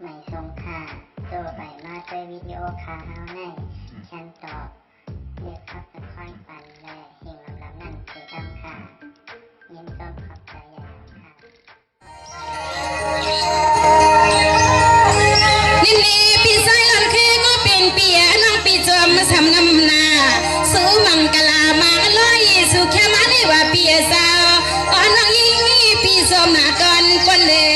ไม่ทรงค่าตัวใบมาด้วยวิดีโอคาเฮาในฉันตอบเลือกขับนครปันและเฮงลำนั่นเกดำค่ะยินต้นขอบใจใหญ่ค่ะนินีปีไซลันคือก็เป็นเปียน้องปีจอมมาทำน้ำนาสู้มังกลามาลอยสู่แค่มาเลยว่าเปียสาวอ่อนน้องยิ่งมีปีสมหน้าก่อนคนเลย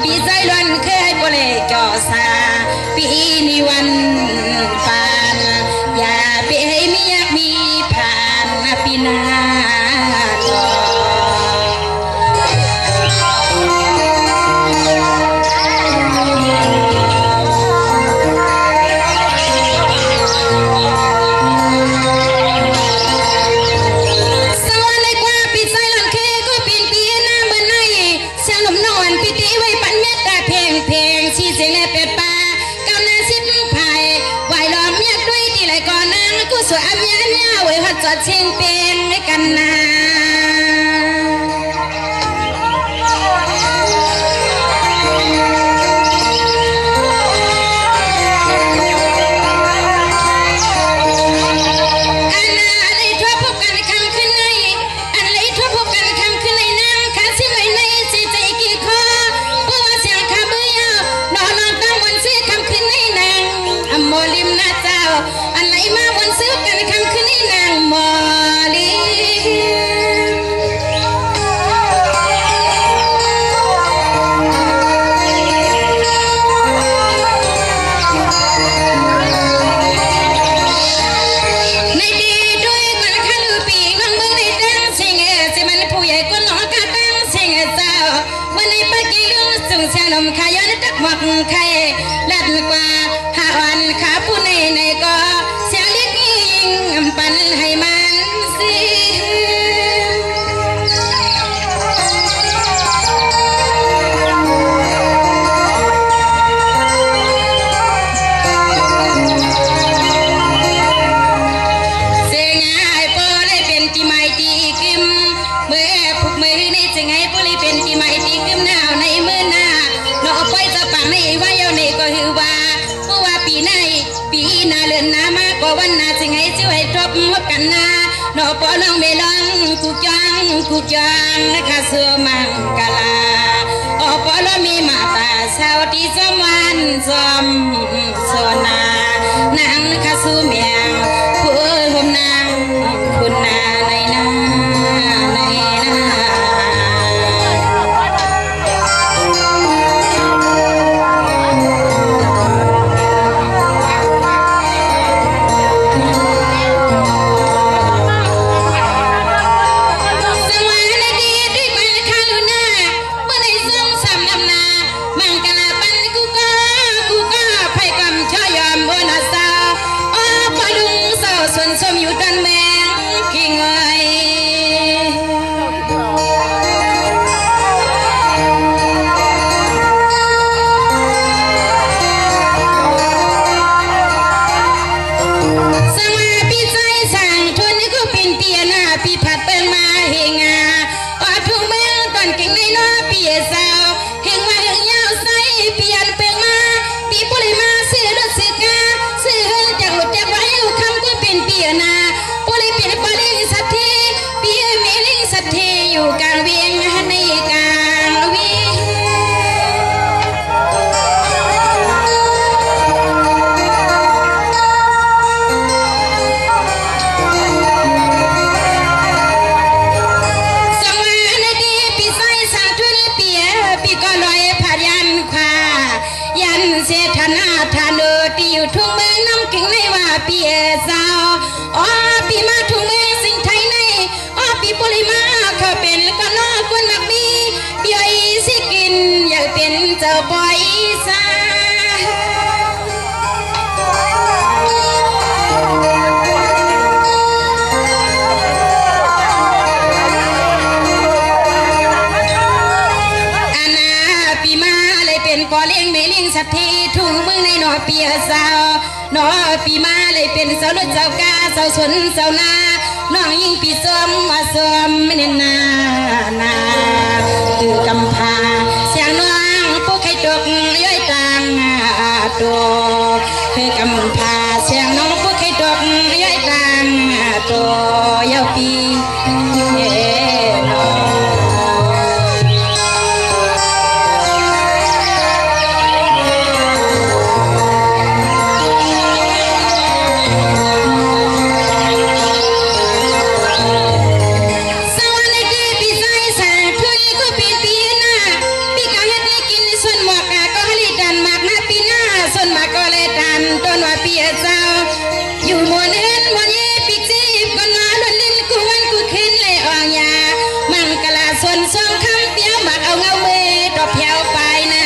ปีใจล้วนเคยบ่เลยจ่อสาปีนี้วันปานอย่าไปให้มีอยากมีผ่านปีหน้าสวยอันนี้เนี่ยไว้หัดจอดเชียงเป็นกันนะลมขย้อนตักหมดไข่ลัดกว่าหาวันขาผู้ในก็เสียงเรียกยิงปันให้มันสิเสียงไอ้ปอเลยเป็นที่ไม่ตีกิมเมื่อผูกมือในจึงให้ปอเลยเป็นที่ไม่ตีกิมหนาวในมือหน้าเราไปจะปังในว่าเยาในก็คือว่าเพราะว่าปีหน้าเลือนหน้ามากกว่าวันหน้าจึงให้ช่วยทบกันนะเราปอน้องเมลองกูจังนะคะเสือมังกลาออปอเรามีมาตาสาวที่สมวันสมโซนานางนะคะสูเมียงผู้ผมนางคุณนาในนามังกลาปันกูก็ไพ่กำช่อยอม ปีมาเลยเป็นสาวรถสาวกาสาวสนสาวนาน้องยิ่งปีซ้อมมาซ้อมไม่เน้นนาคือกำพาเสียงน้องผู้ใครตกย้อยต่างตัวคือกำพาเสียงน้องผู้ใครตกย้อยต่างตัวยาวปีต้นว่าเปียเจ้าอยู่มวนเห็นมวนเย่ปีจีบก็น้อยล้วนลิ้นกูวันกูขึ้นเลยอ่างยามังกลาส่วนสองคำเปียวหมักเอาเงาเมย์ดอกเพียวไปนะ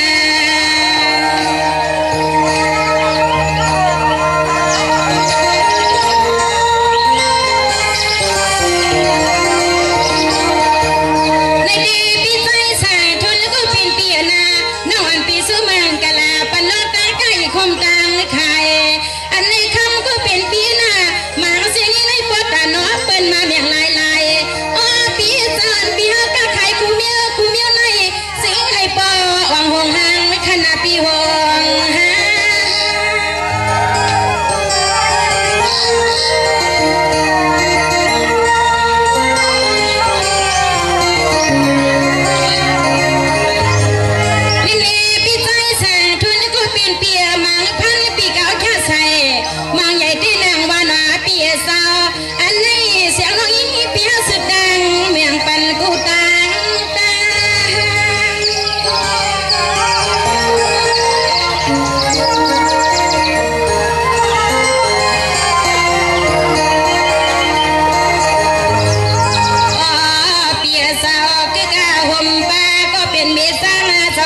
ในดีปีใจสายทนแล้วก็เป็นเปียนาน้องอันปีสู้มังกลาปันนอกตาใกล้คมตางไข่อันในคำก็เป็นปีนาหมาเสียงนี้ในปอดตาน้อเปิ้นมาเมียงลายลายอ้อปีจานปีเฮากะไข่กูเมียวในสิงให้ปอวังหงหางขณะปีหงหา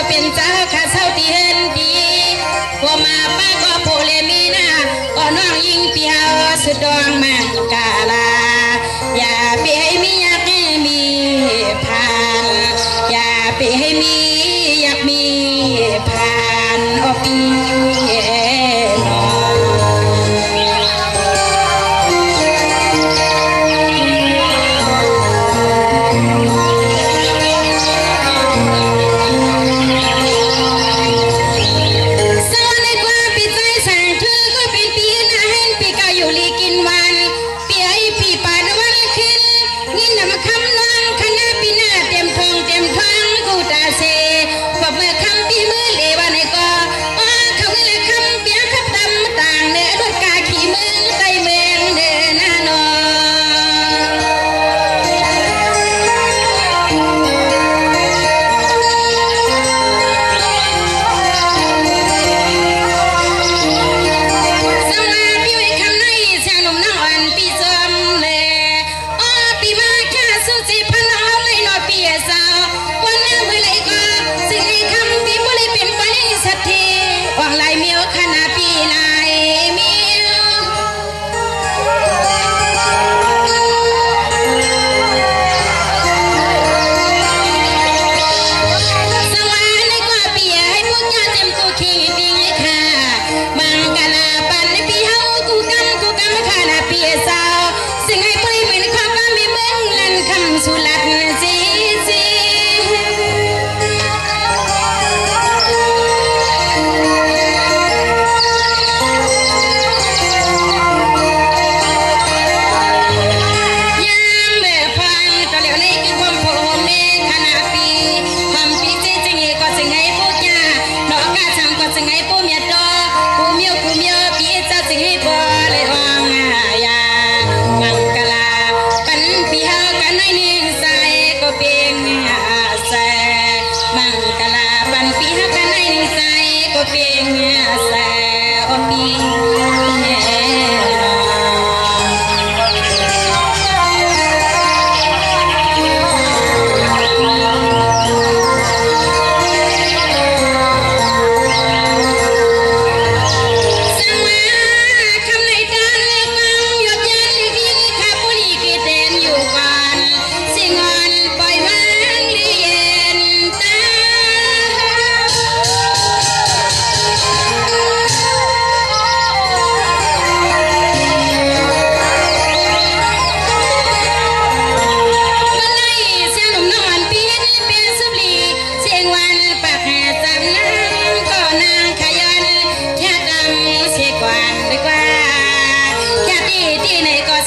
เป็นเจ้าข้าเศร้าที่เห็นดีพอมาป้าก็โพเลมีนาก็น้องยิงเปียวสุดดวงมังกาลาอย่าไปให้มีอยากให้มีผ่านอย่าไปให้มีอยากมีผ่านอปีน้อง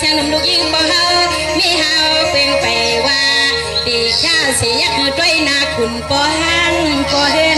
เสียงหนุ่มลูกยิงบ่เฮามีเฮาเป็นไปว่าตีข้าเสียกด้วยนาคุณบ่หันบ่เห็น